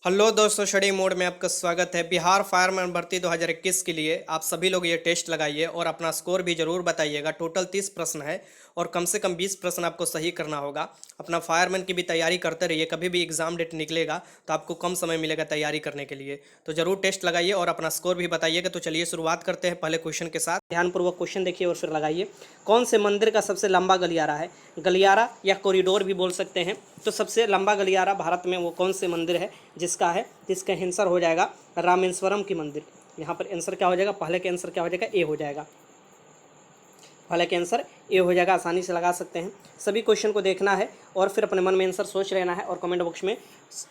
Hello दोस्तों, study mode में आपका स्वागत है। बिहार फायरमैन भर्ती 2021 के लिए आप सभी लोग ये टेस्ट लगाइए और अपना स्कोर भी ज़रूर बताइएगा। टोटल 30 प्रश्न है और कम से कम 20 प्रश्न आपको सही करना होगा। अपना फायरमैन की भी तैयारी करते रहिए, कभी भी एग्जाम डेट निकलेगा तो आपको कम समय मिलेगा तैयारी करने के लिए। तो ज़रूर टेस्ट लगाइए और अपना स्कोर भी बताइएगा। तो चलिए शुरुआत करते हैं पहले क्वेश्चन के साथ। ध्यानपूर्वक क्वेश्चन देखिए और फिर लगाइए। कौन से मंदिर का सबसे लंबा गलियारा है? गलियारा या कॉरिडोर भी बोल सकते हैं। तो सबसे लंबा गलियारा भारत में वो कौन से मंदिर है जिसका है? इसका आंसर हो जाएगा रामेश्वरम की मंदिर। यहाँ पर आंसर क्या हो जाएगा? पहले का आंसर क्या हो जाएगा? ए हो जाएगा। पहले का आंसर ए हो जाएगा। आसानी से लगा सकते हैं। सभी क्वेश्चन को देखना है और फिर अपने मन में आंसर सोच लेना है और कमेंट बॉक्स में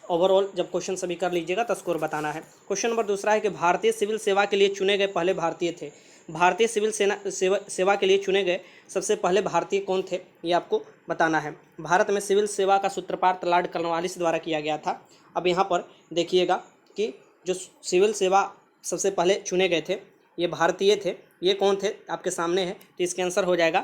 ओवरऑल जब क्वेश्चन सभी कर लीजिएगा तो स्कोर बताना है। क्वेश्चन नंबर दूसरा है कि भारतीय सिविल सेवा के लिए चुने गए पहले भारतीय थे। भारतीय सिविल सेवा के लिए चुने गए सबसे पहले भारतीय कौन थे, ये आपको बताना है। भारत में सिविल सेवा का सूत्रपात लॉर्ड कॉर्नवालिस द्वारा किया गया था। अब यहाँ पर देखिएगा कि जो सिविल सेवा सबसे पहले चुने गए थे ये भारतीय थे। ये कौन थे? आपके सामने है। तो इसका आंसर हो जाएगा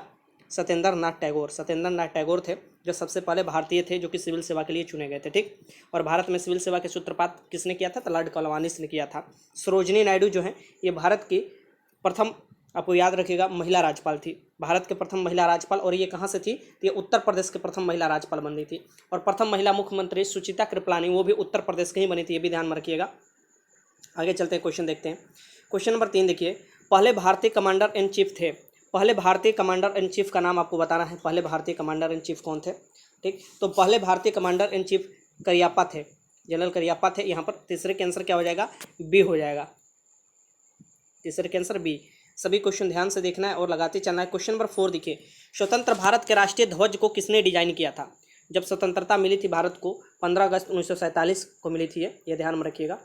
सत्येंद्र नाथ टैगोर। सत्येंद्र नाथ टैगोर थे जो सबसे पहले भारतीय थे जो कि सिविल सेवा के लिए चुने गए थे। ठीक। और भारत में सिविल सेवा के सूत्रपात किसने किया था? तो लॉर्ड कॉर्नवालिस ने किया था। सरोजिनी नायडू जो है ये भारत की प्रथम, आपको याद रखिएगा, महिला राज्यपाल थी। भारत के प्रथम महिला राज्यपाल। और ये कहाँ से थी? तो ये उत्तर प्रदेश के प्रथम महिला राज्यपाल बनी थी। और प्रथम महिला मुख्यमंत्री सुचिता कृपलानी वो भी उत्तर प्रदेश की ही बनी थी। ये भी ध्यान में रखिएगा। आगे चलते हैं, क्वेश्चन देखते हैं। क्वेश्चन नंबर 3 देखिए। पहले भारतीय कमांडर इन चीफ थे। पहले भारतीय कमांडर इन चीफ का नाम आपको बताना है। पहले भारतीय कमांडर इन चीफ कौन थे? ठीक। तो पहले भारतीय कमांडर इन चीफ करियप्पा थे, जनरल करियप्पा थे। यहाँ पर तीसरे के आंसर क्या हो जाएगा? बी हो जाएगा। तीसरे के आंसर बी। सभी क्वेश्चन ध्यान से देखना है और लगाते चलना है। क्वेश्चन नंबर 4 देखिए। स्वतंत्र भारत के राष्ट्रीय ध्वज को किसने डिजाइन किया था? जब स्वतंत्रता मिली थी भारत को 15 अगस्त 1947 को मिली थी। ये ध्यान में रखिएगा।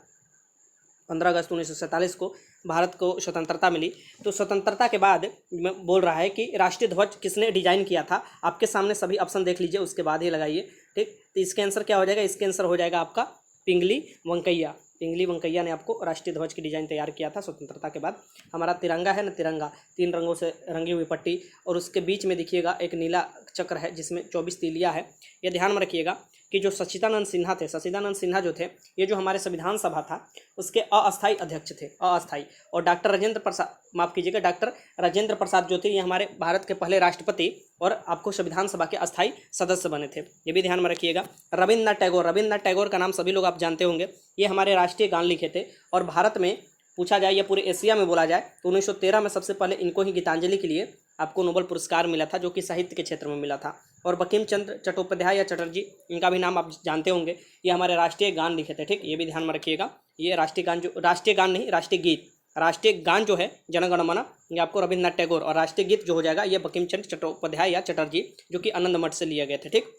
15 अगस्त 1947 को भारत को स्वतंत्रता मिली। तो स्वतंत्रता के बाद मैं बोल रहा है कि राष्ट्रीय ध्वज किसने डिजाइन किया था। आपके सामने सभी ऑप्शन देख लीजिए, उसके बाद ही लगाइए। ठीक। तो इसके आंसर क्या हो जाएगा? इसके आंसर हो जाएगा आपका पिंगली वेंकैया। पिंगली वेंकैया ने आपको राष्ट्रीय ध्वज की डिजाइन तैयार किया था स्वतंत्रता के बाद। हमारा तिरंगा है ना, तिरंगा 3 रंगों से रंगी हुई पट्टी और उसके बीच में देखिएगा एक नीला चक्र है जिसमें 24 तीलियां है। ये ध्यान में रखिएगा कि जो सच्चिदानंद सिन्हा थे, सच्चिदानंद सिन्हा जो थे ये जो हमारे संविधान सभा था उसके अस्थायी अध्यक्ष थे, अस्थायी। और डॉक्टर राजेंद्र प्रसाद, माफ कीजिएगा, डॉक्टर राजेंद्र प्रसाद जो थे ये हमारे भारत के पहले राष्ट्रपति और आपको संविधान सभा के अस्थायी सदस्य बने थे। ये भी ध्यान में रखिएगा। रविन्द्रनाथ टैगोर, रविन्द्रनाथ टैगोर का नाम सभी लोग आप जानते होंगे। ये हमारे राष्ट्रीय गान लिखे थे और भारत में पूछा जाए या पूरे एशिया में बोला जाए तो 1913 में सबसे पहले इनको ही गीतांजलि के लिए आपको नोबेल पुरस्कार मिला था जो कि साहित्य के क्षेत्र में मिला था। और बंकिम चंद्र चट्टोपाध्याय या चटर्जी, इनका भी नाम आप जानते होंगे। ये हमारे राष्ट्रीय गान लिखे थे। ठीक। ये भी ध्यान में रखिएगा। ये राष्ट्रीय गान, जो राष्ट्रीय गान नहीं, राष्ट्रीय गीत, राष्ट्रीय गान जो है जनगण मन, ये आपको रविन्द्रनाथ टैगोर। और राष्ट्रीय गीत जो हो जाएगा ये बंकिम चंद्र चट्टोपाध्याय या चटर्जी जो कि आनंद मठ से लिए गए थे। ठीक।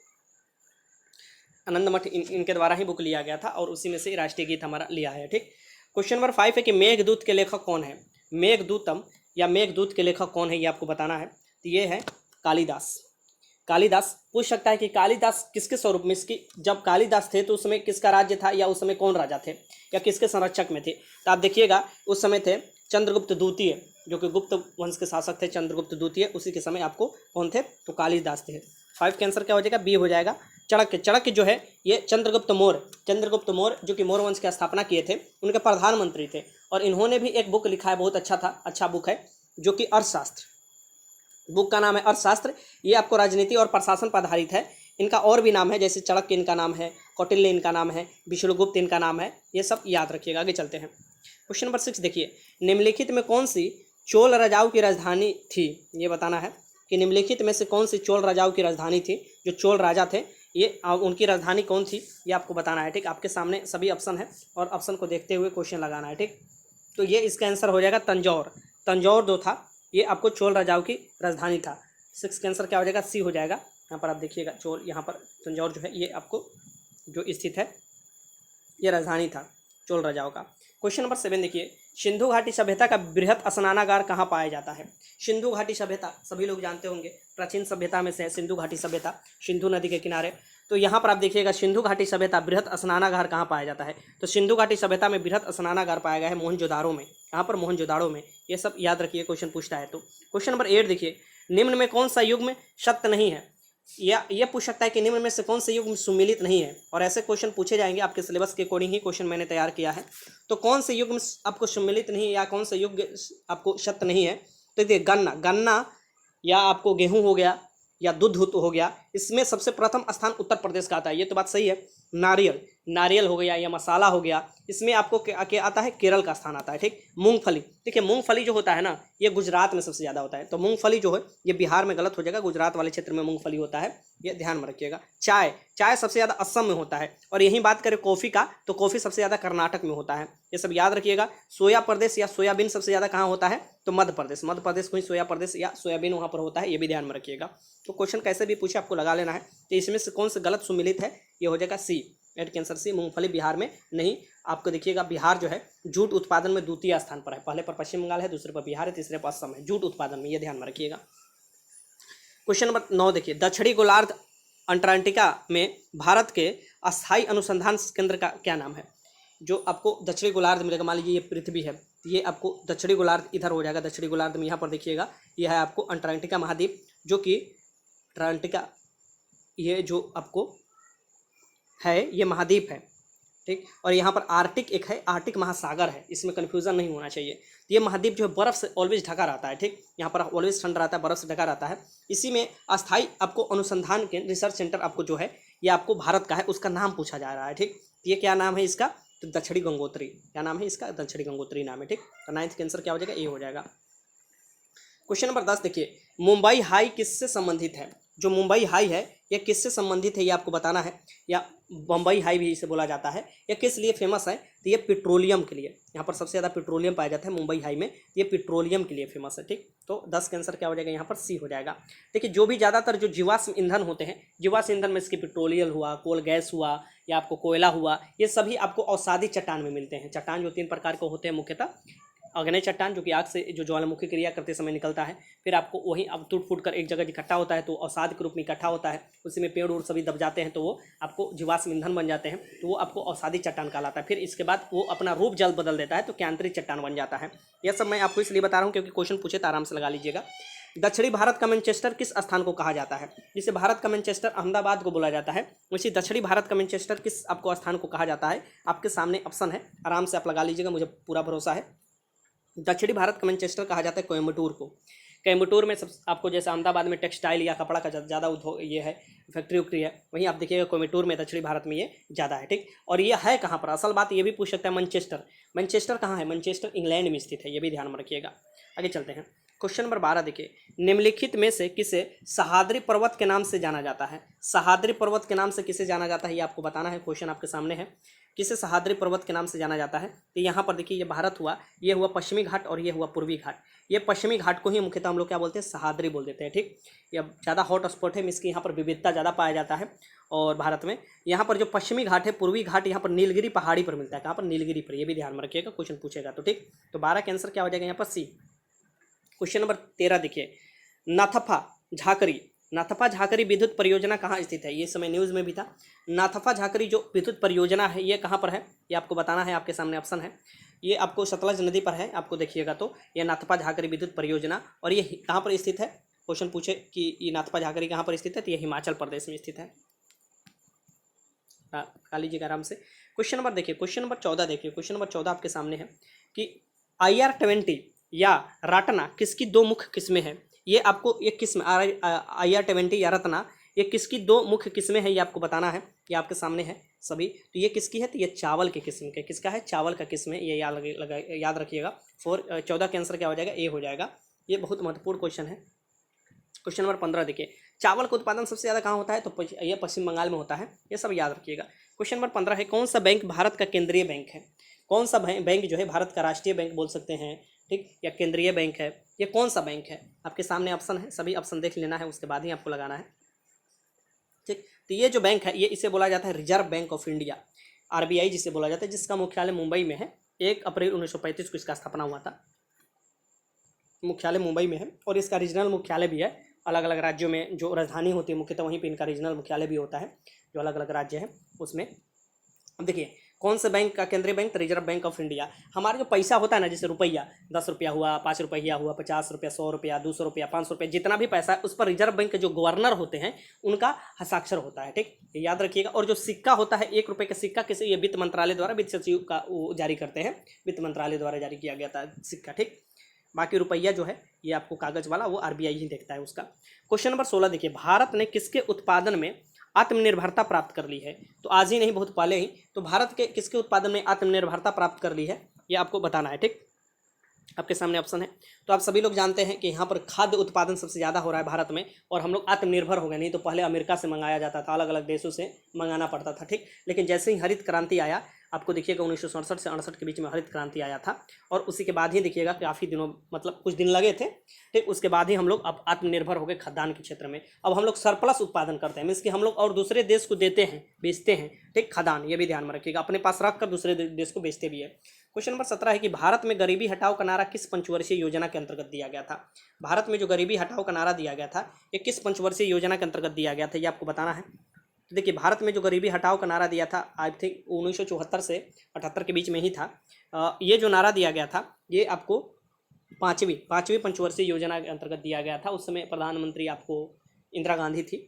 आनंद मठ इनके द्वारा ही बुक लिया गया था और उसी में से राष्ट्रीय गीत हमारा लिया है। ठीक। क्वेश्चन नंबर 5 है कि मेघदूत के लेखक कौन है? मेघदूतम या मेघदूत के लेखक कौन है, ये आपको बताना है। तो ये है कालिदास। कालिदास पूछ सकता है कि कालिदास किसके स्वरूप में, इसकी जब कालिदास थे तो उस समय किसका राज्य था या उस समय कौन राजा थे या किसके संरक्षक में थे? तो आप देखिएगा उस समय थे चंद्रगुप्त द्वितीय, जो कि गुप्त वंश के शासक थे। चंद्रगुप्त द्वितीय, उसी के समय आपको कौन थे? तो कालिदास थे। 5 का आंसर क्या हो जाएगा? बी हो जाएगा। चाणक्य, चाणक्य जो है ये चंद्रगुप्त मौर्य, चंद्रगुप्त मौर्य जो कि मौर्य वंश की स्थापना किए थे, उनके प्रधानमंत्री थे। और इन्होंने भी एक बुक लिखा है, बहुत अच्छा था, अच्छा बुक है, जो कि अर्थशास्त्र। बुक का नाम है अर्थशास्त्र। ये आपको राजनीति और प्रशासन पर आधारित है। इनका और भी नाम है, जैसे चाणक्य इनका नाम है, कौटिल्य इनका नाम है, विष्णुगुप्त इनका नाम है। ये सब याद रखिएगा। आगे चलते हैं। क्वेश्चन नंबर 6 देखिए। निम्नलिखित में कौन सी चोल राजाओं की राजधानी थी? ये बताना है कि निम्नलिखित में से कौन सी चोल राजाओं की राजधानी थी। जो चोल राजा थे ये उनकी राजधानी कौन थी, ये आपको बताना है। ठीक। आपके सामने सभी ऑप्शन है और ऑप्शन को देखते हुए क्वेश्चन लगाना है। ठीक। तो ये इसका आंसर हो जाएगा तंजौर। तंजौर जो था ये आपको चोल राजाओं की राजधानी था। 6 का आंसर क्या हो जाएगा? सी हो जाएगा। यहाँ पर आप देखिएगा चोल, यहाँ पर तंजौर जो है ये आपको जो स्थित है ये राजधानी था चोल राजाओं का। क्वेश्चन नंबर 7 देखिए। सिंधु घाटी सभ्यता का बृहत स्नानागार कहाँ पाया जाता है? सिंधु घाटी सभ्यता सभी लोग जानते होंगे, प्राचीन सभ्यता में से है सिंधु घाटी सभ्यता, सिंधु नदी के किनारे। तो यहाँ पर आप देखिएगा सिंधु घाटी सभ्यता बृहत स्नानागार कहाँ पाया जाता है? तो सिंधु घाटी सभ्यता में बृहत स्नानागार पाया गया है मोहनजोदाड़ो में। यहाँ पर मोहनजोदाड़ो में। ये सब याद रखिए, क्वेश्चन पूछता है तो। क्वेश्चन नंबर 8 देखिए। निम्न में कौन सा युग्म सत्य नहीं है? या ये पूछ सकता है कि निम्न में से कौन से युग्म सुमेलित नहीं है, और ऐसे क्वेश्चन पूछे जाएंगे आपके सिलेबस के अकॉर्डिंग ही क्वेश्चन मैंने तैयार किया है। तो कौन से युग्म आपको सुमेलित नहीं है या कौन से युग्म आपको शब्द नहीं है, तो देखिए गन्ना, गन्ना या आपको गेहूं हो गया या दूध हो गया, इसमें सबसे प्रथम स्थान उत्तर प्रदेश का आता है, ये तो बात सही है। नारियल, नारियल हो गया या मसाला हो गया, इसमें आपको क्या आता है, केरल का स्थान आता है, ठीक। मूंगफली, देखिए मूंगफली जो होता है ना, ये गुजरात में सबसे ज़्यादा होता है, तो मूंगफली जो है ये बिहार में गलत हो जाएगा, गुजरात वाले क्षेत्र में मूंगफली होता है, ये ध्यान में रखिएगा। चाय, चाय सबसे ज़्यादा असम में होता है, और यहीं बात करें कॉफ़ी का, तो कॉफ़ी सबसे ज़्यादा कर्नाटक में होता है, ये सब याद रखिएगा। सोया प्रदेश या सोयाबीन सबसे ज़्यादा कहाँ होता है, तो मध्य प्रदेश, मध्य प्रदेश को ही सोया प्रदेश या सोयाबीन वहाँ पर होता है, ये भी ध्यान में रखिएगा। तो क्वेश्चन कैसे भी पूछे आपको लगा लेना है। तो इसमें से कौन सा गलत सुमिलित है, ये हो जाएगा सी, एड कैंसर सी, मूंगफली बिहार में नहीं। आपको देखिएगा बिहार जो है जूट उत्पादन में द्वितीय स्थान पर है, पहले पर पश्चिम बंगाल है, दूसरे पर बिहार है, तीसरे पर असम है जूट उत्पादन में, ये ध्यान में रखिएगा। क्वेश्चन नंबर 9 देखिए, दक्षिणी गोलार्ध अंटार्कटिका में भारत के अस्थायी अनुसंधान केंद्र का क्या नाम है। जो आपको दक्षिणी गोलार्ध में, मान लीजिए ये पृथ्वी है, ये आपको दक्षिणी गोलार्ध इधर हो जाएगा, दक्षिणी गोलार्ध में यहाँ पर देखिएगा ये है आपको अंटार्कटिका महाद्वीप, जो कि अंटार्कटिका ये जो आपको है ये महाद्वीप है, ठीक। और यहाँ पर आर्टिक एक है, आर्टिक महासागर है, इसमें कन्फ्यूजन नहीं होना चाहिए। तो ये महाद्वीप जो है बर्फ से ऑलवेज ढका रहता है, ठीक। यहाँ पर ऑलवेज ठंड रहता है, बर्फ से ढका रहता है। इसी में अस्थाई आपको अनुसंधान के रिसर्च सेंटर आपको जो है ये आपको भारत का है, उसका नाम पूछा जा रहा है, ठीक। ये क्या नाम है इसका, तो दक्षिणी गंगोत्री, क्या नाम है इसका, दक्षिणी गंगोत्री नाम है, ठीक। तो 9th का आंसर क्या हो जाएगा, ए हो जाएगा। क्वेश्चन नंबर 10 देखिए, मुंबई हाई किससे संबंधित है। जो मुंबई हाई है यह किससे संबंधित है, ये आपको बताना है, या बम्बई हाई भी इसे बोला जाता है। यह किस लिए फेमस है, तो ये पेट्रोलियम के लिए, यहाँ पर सबसे ज़्यादा पेट्रोलियम पाया जाता है मुंबई हाई में, ये पेट्रोलियम के लिए फेमस है, ठीक। तो 10 का आंसर क्या हो जाएगा, यहाँ पर सी हो जाएगा। देखिए जो भी ज़्यादातर जो जीवाश्म ईंधन होते हैं, जीवाश्म ईंधन में इसकी पेट्रोलियम हुआ, कोल गैस हुआ, या आपको कोयला हुआ, ये सभी आपको अवसादी चट्टान में मिलते हैं। चट्टान जो 3 प्रकार के होते हैं मुख्यतः, अग्नि चट्टान जो कि आग से जो ज्वालामुखी क्रिया करते समय निकलता है, फिर आपको वहीं अब टूट फूट कर एक जगह इकट्ठा होता है तो अवसाद के रूप में इकट्ठा होता है, उसी में पेड़ उड़ सभी दब जाते हैं तो वो आपको जीवाश्म ईंधन बन जाते हैं, तो वो आपको अवसादी चट्टान कहलाता है। फिर इसके बाद वो अपना रूप जल्द बदल देता है तो कैंतरिक चट्टान बन जाता है। यह सब मैं आपको इसलिए बता रहा हूँ क्योंकि क्वेश्चन पूछे तो आराम से लगा लीजिएगा। दक्षिणी भारत का मैनचेस्टर किस स्थान को कहा जाता है। जिसे भारत का मैनचेस्टर अहमदाबाद को बोला जाता है, वैसे दक्षिणी भारत का मैनचेस्टर किस आपको स्थान को कहा जाता है। आपके सामने ऑप्शन है, आराम से आप लगा लीजिएगा, मुझे पूरा भरोसा है। दक्षिणी भारत का मैनचेस्टर कहा जाता है कोयम्बटूर को। कोयम्बटूर में सब आपको जैसे अहमदाबाद में टेक्सटाइल या कपड़ा का ज़्यादा उद्योग ये है, फैक्ट्री उक्ट्री है, वहीं आप देखिएगा कोयम्बटूर में दक्षिणी भारत में ये ज़्यादा है, ठीक। और ये है कहाँ पर, असल बात ये भी पूछ सकता है, मैनचेस्टर, मैनचेस्टर कहाँ है, मैनचेस्टर इंग्लैंड में स्थित है, ये भी ध्यान में रखिएगा। आगे चलते हैं, क्वेश्चन नंबर 12 देखिए, निम्नलिखित में से किसे सह्याद्री पर्वत के नाम से जाना जाता है। सह्याद्री पर्वत के नाम से किसे जाना जाता है ये आपको बताना है, क्वेश्चन आपके सामने है, किसे सह्याद्री पर्वत के नाम से जाना जाता है। तो यहाँ पर देखिए ये भारत हुआ, ये हुआ पश्चिमी घाट और ये हुआ पूर्वी घाट। ये पश्चिमी घाट को ही मुख्यतः हम लोग क्या बोलते हैं, सह्याद्री बोल देते हैं, ठीक। ये ज़्यादा हॉट स्पॉट है, इसकी यहाँ पर विविधता ज़्यादा पाया जाता है। और भारत में यहाँ पर जो पश्चिमी घाट है, पूर्वी घाट यहाँ पर नीलगिरी पहाड़ी पर मिलता है, कहाँ पर, नीलगिरी पर, ये भी ध्यान में रखिएगा, क्वेश्चन पूछेगा तो, ठीक। तो 12 का आंसर क्या हो जाएगा यहाँ पर सी। क्वेश्चन नंबर 13 देखिए, नाथपा झाकरी, नाथपा झाकरी विद्युत परियोजना कहाँ स्थित है। ये समय न्यूज़ में भी था। नाथपा झाकरी जो विद्युत परियोजना है ये कहाँ पर है, ये आपको बताना है, आपके सामने ऑप्शन है। ये आपको सतलज नदी पर है, आपको देखिएगा तो ये नाथपा झाकरी विद्युत परियोजना, और ये कहाँ पर स्थित है, क्वेश्चन पूछे कि ये नाथपा झाकरी कहाँ पर स्थित है, तो ये हिमाचल प्रदेश में स्थित है। खा लीजिएगा आराम से। क्वेश्चन नंबर देखिए, क्वेश्चन नंबर 14 देखिए, क्वेश्चन नंबर 14 आपके सामने है कि IR-20 या राटना किसकी दो मुख्य किस्में हैं। ये आपको एक किस्म IR-20 या रत्ना, ये किसकी दो मुख्य किस्में हैं ये आपको बताना है, ये आपके सामने है सभी। तो ये किसकी है, तो ये चावल के किस्म के, किसका है, चावल का किस्म है, ये याद रखिएगा। 14 का आंसर क्या हो जाएगा, ए हो जाएगा। ये बहुत महत्वपूर्ण क्वेश्चन है। क्वेश्चन नंबर 15 देखिए, चावल का उत्पादन सबसे ज़्यादा कहाँ होता है, तो ये पश्चिम बंगाल में होता है, ये सब याद रखिएगा। क्वेश्चन नंबर 15 है, कौन सा बैंक भारत का केंद्रीय बैंक है। कौन सा बैंक जो है भारत का राष्ट्रीय बैंक बोल सकते हैं, ठीक, या केंद्रीय बैंक है, ये कौन सा बैंक है। आपके सामने ऑप्शन है, सभी ऑप्शन देख लेना है, उसके बाद ही आपको लगाना है, ठीक। तो ये जो बैंक है ये इसे बोला जाता है reserve bank of India, RBI जिसे बोला जाता है, जिसका मुख्यालय मुंबई में है। 1 अप्रैल 1935 को इसका स्थापना हुआ था, मुख्यालय मुंबई में है, और इसका रीजनल मुख्यालय भी है। अलग अलग राज्यों में जो राजधानी होती है मुख्यतः वहीं पर इनका रीजनल मुख्यालय भी होता है, जो अलग अलग राज्य हैं उसमें। अब देखिए कौन से बैंक का केंद्रीय bank? Reserve bank of India. हमारा जो पैसा होता है ना, जैसे रुपया, 10 रुपया हुआ, 5 रुपया हुआ, 50 रुपया, 100 रुपया, 200 रुपया, 500 रुपया, जितना भी पैसा है उस पर रिजर्व बैंक के जो गवर्नर होते हैं उनका हस्ताक्षर होता है, ठीक, ये याद रखिएगा। और जो सिक्का होता है 1 रुपये का सिक्का, किसी ये वित्त मंत्रालय द्वारा, वित्त सचिव का वो जारी करते हैं, वित्त मंत्रालय द्वारा जारी किया गया था सिक्का, ठीक। बाकी रुपया जो है ये आपको कागज वाला वो आरबीआई ही देखता है उसका। क्वेश्चन नंबर 16 देखिए, भारत ने किसके उत्पादन में आत्मनिर्भरता प्राप्त कर ली है? तो आज ही नहीं, बहुत पहले ही। तो भारत के किसके उत्पादन में आत्मनिर्भरता प्राप्त कर ली है, ये आपको बताना है, ठीक। आपके सामने ऑप्शन है। तो आप सभी लोग जानते हैं कि यहाँ पर खाद्य उत्पादन सबसे ज़्यादा हो रहा है भारत में, और हम लोग आत्मनिर्भर हो गए। नहीं तो पहले अमेरिका से मंगाया जाता था, अलग अलग देशों से मंगाना पड़ता था, ठीक। लेकिन जैसे ही हरित क्रांति आया, आपको देखिएगा 1967 से 68 के बीच में हरित क्रांति आया था, और उसी के बाद ही देखिएगा काफ़ी दिनों, मतलब कुछ दिन लगे थे, ठीक। उसके बाद ही हम लोग अब आत्मनिर्भर हो गए खाद्यान्न के क्षेत्र में। अब हम लोग सरप्लस उत्पादन करते हैं, मीन्स कि हम लोग और दूसरे देश को देते हैं, बेचते हैं, ठीक, खाद्यान्न। ये भी ध्यान में रखिएगा, अपने पास रख कर दूसरे देश को बेचते भी है। क्वेश्चन नंबर 17 है कि भारत में गरीबी हटाओ का नारा किस पंचवर्षीय योजना के अंतर्गत दिया गया था? भारत में जो गरीबी हटाओ का नारा दिया गया था, ये किस पंचवर्षीय योजना के अंतर्गत दिया गया था, ये आपको बताना है। तो देखिए, भारत में जो गरीबी हटाओ का नारा दिया था, आई थिंक 1974 से 78 के बीच में ही था। ये जो नारा दिया गया था, ये आपको पाँचवीं पंचवर्षीय योजना के अंतर्गत दिया गया था। उस समय प्रधानमंत्री आपको इंदिरा गांधी थी,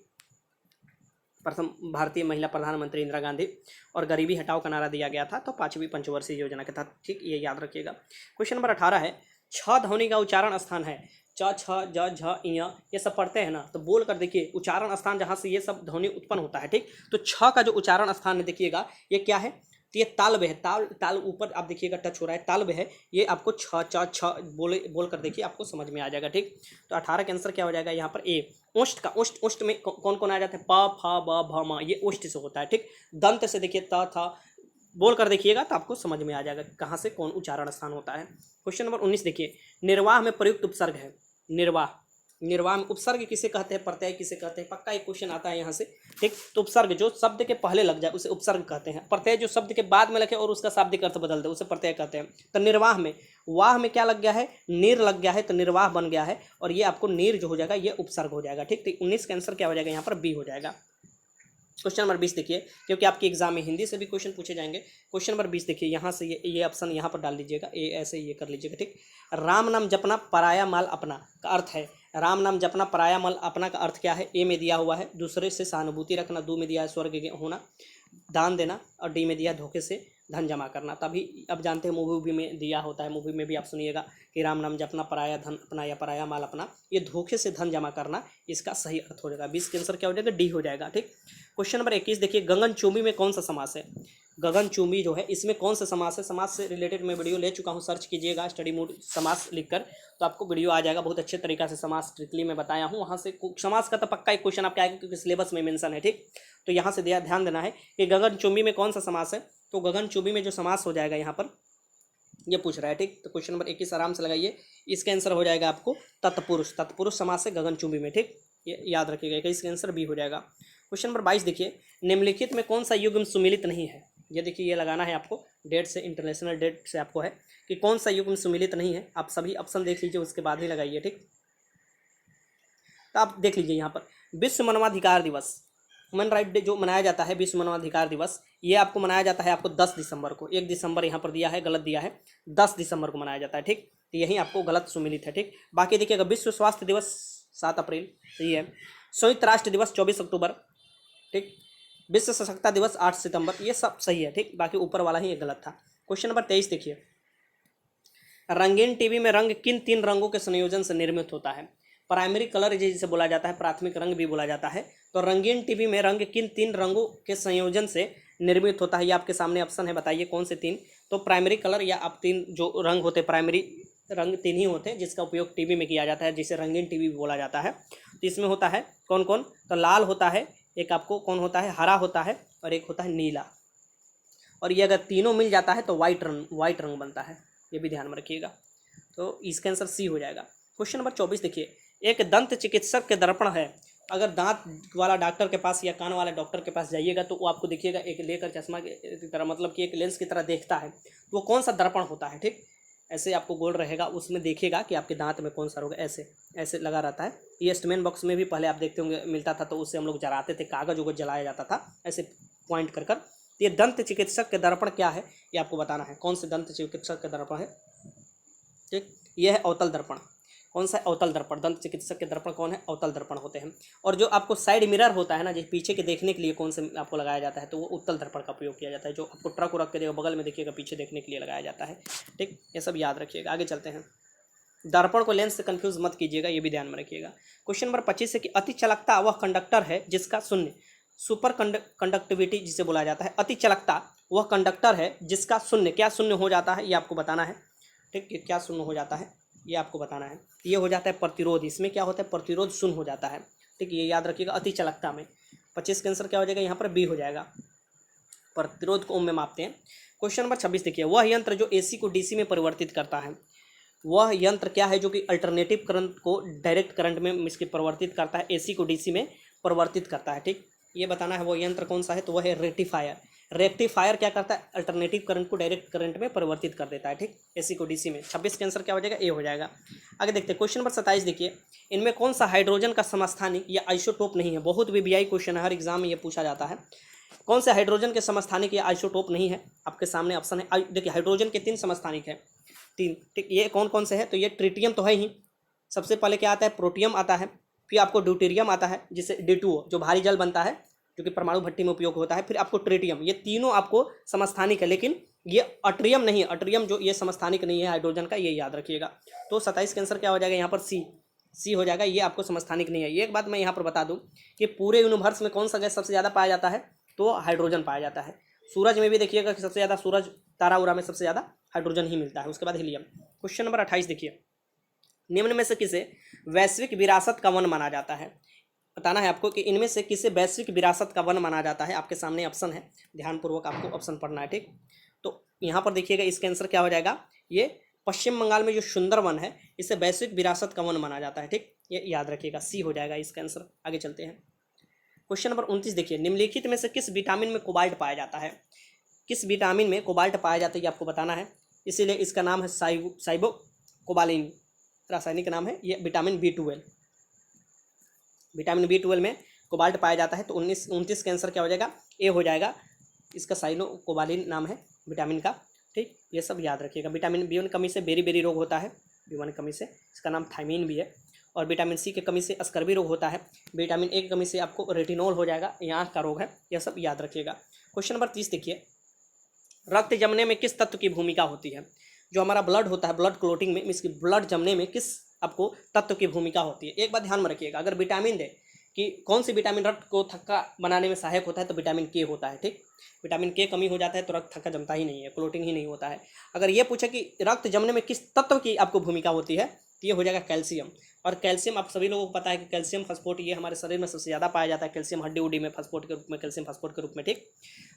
प्रथम भारतीय महिला प्रधानमंत्री इंदिरा गांधी, और गरीबी हटाओ का नारा दिया गया था, तो 5वीं पंचवर्षीय योजना के तहत, ठीक, ये याद रखिएगा। क्वेश्चन नंबर 18 है, छ ध्वनि का उच्चारण स्थान है, च, छ, ज, झ, इ, ये सब पढ़ते हैं ना, तो बोल कर देखिए उच्चारण स्थान जहाँ से ये सब ध्वनि उत्पन्न होता है, ठीक। तो छ का जो उच्चारण स्थान है, देखिएगा ये क्या है, तो ये तालव्य है, ताल ऊपर आप देखिएगा टच हो रहा है, तालव्य है, ये आपको छ, च, छ बोल कर देखिए, आपको समझ में आ जाएगा, ठीक। तो 18 का आंसर क्या हो जाएगा यहाँ पर? ए। ओष्ठ का, ओष्ठ में कौन कौन आ जाता है? प, फ, ब, भ, म, ये ओष्ठ से होता है, ठीक। दंत से देखिए त, थ, बोल कर देखिएगा तो आपको समझ में आ जाएगा कहाँ से कौन उच्चारण स्थान होता है। क्वेश्चन नंबर 19 देखिए, निर्वाह में प्रयुक्त उपसर्ग है, निर्वाह में उपसर्ग किसे कहते हैं, प्रत्यय किसे कहते हैं? पक्का एक क्वेश्चन आता है यहाँ से, ठीक। तो उपसर्ग जो शब्द के पहले लग जाए उसे उपसर्ग कहते हैं, प्रत्यय जो शब्द के बाद में लगे और उसका शाब्दिक अर्थ बदल दे उसे प्रत्यय कहते हैं। तो निर्वाह में, वाह में क्या लग गया है? नीर लग गया है, तो निर्वाह बन गया है, और ये आपको नीर जो हो जाएगा ये उपसर्ग हो जाएगा, ठीक। तो 19 का आंसर क्या हो जाएगा यहाँ पर? बी हो जाएगा। क्वेश्चन नंबर 20 देखिए, क्योंकि आपके एग्जाम में हिंदी से भी क्वेश्चन पूछे जाएंगे। क्वेश्चन नंबर 20 देखिए, यहाँ से ये ऑप्शन यहाँ पर डाल दीजिएगा, ए ऐसे ये कर लीजिएगा, ठीक। राम नाम जपना पराया माल अपना का अर्थ है, राम नाम जपना पराया माल अपना का अर्थ क्या है? ए में दिया हुआ है दूसरे से सहानुभूति रखना, दो में दिया है स्वर्ग होना, दान देना, और डी में दिया धोखे से धन जमा करना। तभी अब जानते हैं मूवी में दिया होता है, मूवी में भी आप सुनिएगा कि राम नाम जपना पराया धन अपना या पराया माल अपना, ये धोखे से धन जमा करना, इसका सही अर्थ हो जाएगा। 20 के आंसर क्या हो जाएगा? डी हो जाएगा, ठीक। क्वेश्चन नंबर 21 देखिए, गगनचुंबी में कौन सा समास है? गगनचुंबी जो है इसमें कौन सा समास है? समास से रिलेटेड मैं वीडियो ले चुका हूँ, सर्च कीजिएगा स्टडी मोड समास लिखकर, तो आपको वीडियो आ जाएगा। बहुत अच्छे तरीका से समास स्ट्रिक्टली मैं बताया हूँ, वहाँ से समास का तो पक्का एक क्वेश्चन आपके आएगा क्योंकि सिलेबस में मेंशन है, ठीक। तो यहाँ से ध्यान देना है कि गगनचुंबी में कौन सा समास है, तो गगनचुंबी में जो समास हो जाएगा यहाँ पर ये पूछ रहा है, ठीक। तो क्वेश्चन नंबर 21 आराम से लगाइए, इसका आंसर हो जाएगा आपको तत्पुरुष, तत्पुरुष समास है गगनचुंबी में, ठीक। ये याद रखिएगा, 21 का आंसर बी हो जाएगा। क्वेश्चन नंबर 22 देखिए, निम्नलिखित में कौन सा युग्म सुमिलित नहीं है? ये देखिए, ये लगाना है आपको, डेट से, इंटरनेशनल डेट से आपको है कि कौन सा युग्म सुमिलित नहीं है। आप सभी ऑप्शन देख लीजिए, उसके बाद ही लगाइए, ठीक। तो आप देख लीजिए यहाँ पर, विश्व मानवाधिकार दिवस, ह्यूमन राइट डे जो मनाया जाता है, विश्व मानवाधिकार दिवस, ये आपको मनाया जाता है आपको 10 दिसंबर को। 1 दिसंबर यहाँ पर दिया है, गलत दिया है, 10 दिसंबर को मनाया जाता है, ठीक। तो यही आपको गलत सुमिलित है, ठीक। बाकी देखिएगा, विश्व स्वास्थ्य दिवस 7 अप्रैल, सही है। संयुक्त राष्ट्र दिवस 24 अक्टूबर, ठीक। विश्व सशक्ता दिवस 8 सितंबर, ये सब सही है, ठीक। बाकी ऊपर वाला ही ये गलत था। क्वेश्चन नंबर 23 देखिए, रंगीन टीवी में रंग किन 3 रंगों के संयोजन से निर्मित होता है? प्राइमरी कलर जिसे बोला जाता है, प्राथमिक रंग भी बोला जाता है। तो रंगीन टीवी में रंग किन 3 रंगों के संयोजन से निर्मित होता है? ये आपके सामने ऑप्शन है, बताइए कौन से 3। तो प्राइमरी कलर या आप 3 जो रंग होते हैं, प्राइमरी रंग 3 ही होते हैं जिसका उपयोग टीवी में किया जाता है, जिसे रंगीन टीवी भी बोला जाता है। तो इसमें होता है कौन कौन? तो लाल होता है, एक आपको कौन होता है, हरा होता है, और एक होता है नीला। और ये अगर तीनों मिल जाता है तो वाइट रंग बनता है, ये भी ध्यान में रखिएगा। तो इसका आंसर सी हो जाएगा। क्वेश्चन नंबर 24 देखिए, एक दंत चिकित्सक के दर्पण है, अगर दांत वाला डॉक्टर के पास या कान वाला डॉक्टर के पास जाइएगा तो वो आपको देखिएगा एक लेकर चश्मा की तरह, मतलब कि एक लेंस की तरह देखता है, तो वो कौन सा दर्पण होता है, ठीक। ऐसे आपको गोल रहेगा, उसमें देखिएगा कि आपके दांत में कौन सा रोग, ऐसे ऐसे लगा रहता है। ये स्टेमेन बॉक्स में भी पहले आप देखते होंगे मिलता था, तो उससे हम लोग जलाते थे, कागज उगज जलाया जाता था ऐसे पॉइंट कर। तो ये दंत चिकित्सक के दर्पण क्या है ये आपको बताना है। कौन से दंत चिकित्सक के दर्पण है? ठीक, ये है अवतल दर्पण। कौन सा? अवतल दर्पण। दंत चिकित्सक के दर्पण कौन है? अवतल दर्पण होते हैं। और जो आपको साइड मिरर होता है ना, जो पीछे के देखने के लिए कौन से आपको लगाया जाता है, तो वो उत्तल दर्पण का प्रयोग किया जाता है, जो आपको ट्रक रख के देगा बगल में देखिएगा पीछे देखने के लिए लगाया जाता है। ठीक, ये सब याद रखिएगा। आगे चलते हैं। दर्पण को लेंस से कंफ्यूज मत कीजिएगा, ये भी ध्यान में रखिएगा। क्वेश्चन नंबर 25 है कि अति चलकता वह कंडक्टर है जिसका शून्य, सुपर कंडक्टिविटी जिसे बोला जाता है। अति चलकता वह कंडक्टर है जिसका शून्य, क्या शून्य हो जाता है ये आपको बताना है। ठीक, ये क्या शून्य हो जाता है ये आपको बताना है। ये हो जाता है प्रतिरोध। इसमें क्या होता है? प्रतिरोध शून्य हो जाता है। ठीक, ये याद रखिएगा। अति चलकता में 25 का आंसर क्या हो जाएगा? यहाँ पर बी हो जाएगा। प्रतिरोध को ओम में मापते हैं। क्वेश्चन नंबर 26 देखिए, वह यंत्र जो एसी को डीसी में परिवर्तित करता है, वह यंत्र क्या है जो कि अल्टरनेटिव करंट को डायरेक्ट करंट में इसके परिवर्तित करता है, एसी को डीसी में परिवर्तित करता है। ठीक, ये बताना है वो यंत्र कौन सा है, तो वह है रेक्टिफायर। रेक्टिफायर क्या करता है? अल्टरनेटिव करंट को डायरेक्ट करंट में परिवर्तित कर देता है। ठीक, एसी को डीसी में। 26 का आंसर क्या हो जाएगा? ए हो जाएगा। आगे देखते हैं क्वेश्चन नंबर 27 देखिए, इनमें कौन सा हाइड्रोजन का समस्थानिक या आइसोटोप नहीं है? बहुत वीवीआई क्वेश्चन है, हर एग्जाम में ये पूछा जाता है। कौन से हाइड्रोजन के समस्थानिक या आइसोटोप नहीं है? आपके सामने ऑप्शन है। देखिए, हाइड्रोजन के 3 समस्थानिक है, 3। ठीक, ये कौन कौन से हैं? तो ये ट्रिटियम तो है ही। सबसे पहले क्या आता है? प्रोटियम आता है। फिर आपको ड्यूटेरियम आता है, जिसे D2O जो भारी जल बनता है, जो कि परमाणु भट्टी में उपयोग होता है। फिर आपको ट्रिटियम। ये तीनों आपको समस्थानिक है, लेकिन ये अट्रियम नहीं है। अट्रियम जो ये समस्थानिक नहीं है हाइड्रोजन का, ये याद रखिएगा। तो 27 का आंसर क्या हो जाएगा? यहाँ पर सी हो जाएगा। ये आपको समस्थानिक नहीं है। एक बात मैं यहाँ पर बता दूँ कि पूरे यूनिवर्स में कौन सा गैस सबसे ज़्यादा पाया जाता है, तो हाइड्रोजन पाया जाता है। सूरज में भी देखिएगा कि सबसे ज़्यादा सूरज तारा उरा में सबसे ज़्यादा हाइड्रोजन ही मिलता है, उसके बाद हीलियम। क्वेश्चन नंबर 28 देखिए, निम्न में से किसे वैश्विक विरासत का वन माना जाता है? बताना है आपको कि इनमें से किसे वैश्विक विरासत का वन माना जाता है। आपके सामने ऑप्शन है, ध्यानपूर्वक आपको ऑप्शन पढ़ना है। ठीक, तो यहाँ पर देखिएगा इसका आंसर क्या हो जाएगा? ये पश्चिम बंगाल में जो सुंदरवन है, इसे वैश्विक विरासत का वन माना जाता है। ठीक, ये याद रखिएगा। सी हो जाएगा इसका आंसर। आगे चलते हैं। क्वेश्चन नंबर 29 देखिए, निम्नलिखित में से किस विटामिन में कोबाल्ट पाया जाता है? किस विटामिन में कोबाल्ट पाया जाता है ये आपको बताना है। इसीलिए इसका नाम है साइबोकोबालिन, रासायनिक नाम है। ये विटामिन B12। विटामिन B12 में कोबाल्ट पाया जाता है। तो 29 का आंसर क्या हो जाएगा? ए हो जाएगा। इसका साइनोकोबालिन नाम है विटामिन का। ठीक, ये सब याद रखिएगा। विटामिन B1 कमी से बेरी रोग होता है, B1 कमी से, इसका नाम थायमीन भी है। और विटामिन सी के कमी से स्कर्वी रोग होता है। विटामिन ए की कमी से आपको रेटिनॉल हो जाएगा, ये आँख का रोग है। यह सब याद रखिएगा। क्वेश्चन नंबर 30 देखिए, रक्त जमने में किस तत्व की भूमिका होती है? जो हमारा ब्लड होता है, ब्लड क्लोटिंग में, इसकी ब्लड जमने में किस आपको तत्व की भूमिका होती है? एक बात ध्यान में रखिएगा, अगर विटामिन दे कि कौन सी विटामिन रक्त को थक्का बनाने में सहायक होता है, तो विटामिन के होता है। ठीक, विटामिन के कमी हो जाता है तो रक्त थक्का जमता ही नहीं है, क्लोटिंग ही नहीं होता है। अगर ये पूछे कि रक्त जमने में किस तत्व की आपको भूमिका होती है, तो ये हो जाएगा कैल्शियम। और कैल्शियम आप सभी लोगों को पता है कि कैल्शियम फास्फोट ये हमारे शरीर में सबसे ज़्यादा पाया जाता है। कैल्शियम हड्डी उड्डी में फास्फोट के रूप में, कैल्शियम फास्फोट के रूप में। ठीक,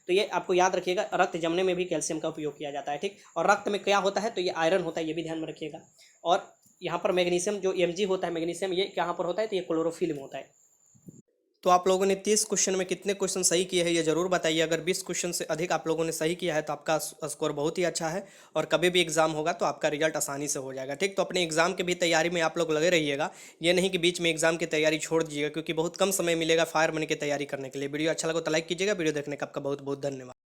तो ये आपको याद रखिएगा, रक्त जमने में भी कैल्शियम का उपयोग किया जाता है। ठीक, और रक्त में क्या होता है, तो ये आयरन होता है, ये भी ध्यान में रखिएगा। और यहाँ पर मैग्नीशियम जो Mg होता है, मैग्नीशियम ये कहाँ पर होता है, तो ये क्लोरोफिल में होता है। तो आप लोगों ने 30 क्वेश्चन में कितने क्वेश्चन सही किए हैं ये जरूर बताइए। अगर 20 क्वेश्चन से अधिक आप लोगों ने सही किया है तो आपका स्कोर बहुत ही अच्छा है, और कभी भी एग्जाम होगा तो आपका रिजल्ट आसानी से हो जाएगा। ठीक, तो अपने एग्जाम की भी तैयारी में आप लोग लगे रहिएगा। ये नहीं कि बीच में एग्जाम की तैयारी छोड़ दीजिएगा, क्योंकि बहुत कम समय मिलेगा फायरमैन की तैयारी करने के लिए। वीडियो अच्छा लगा तो लाइक कीजिएगा। वीडियो देखने का आपका बहुत बहुत धन्यवाद।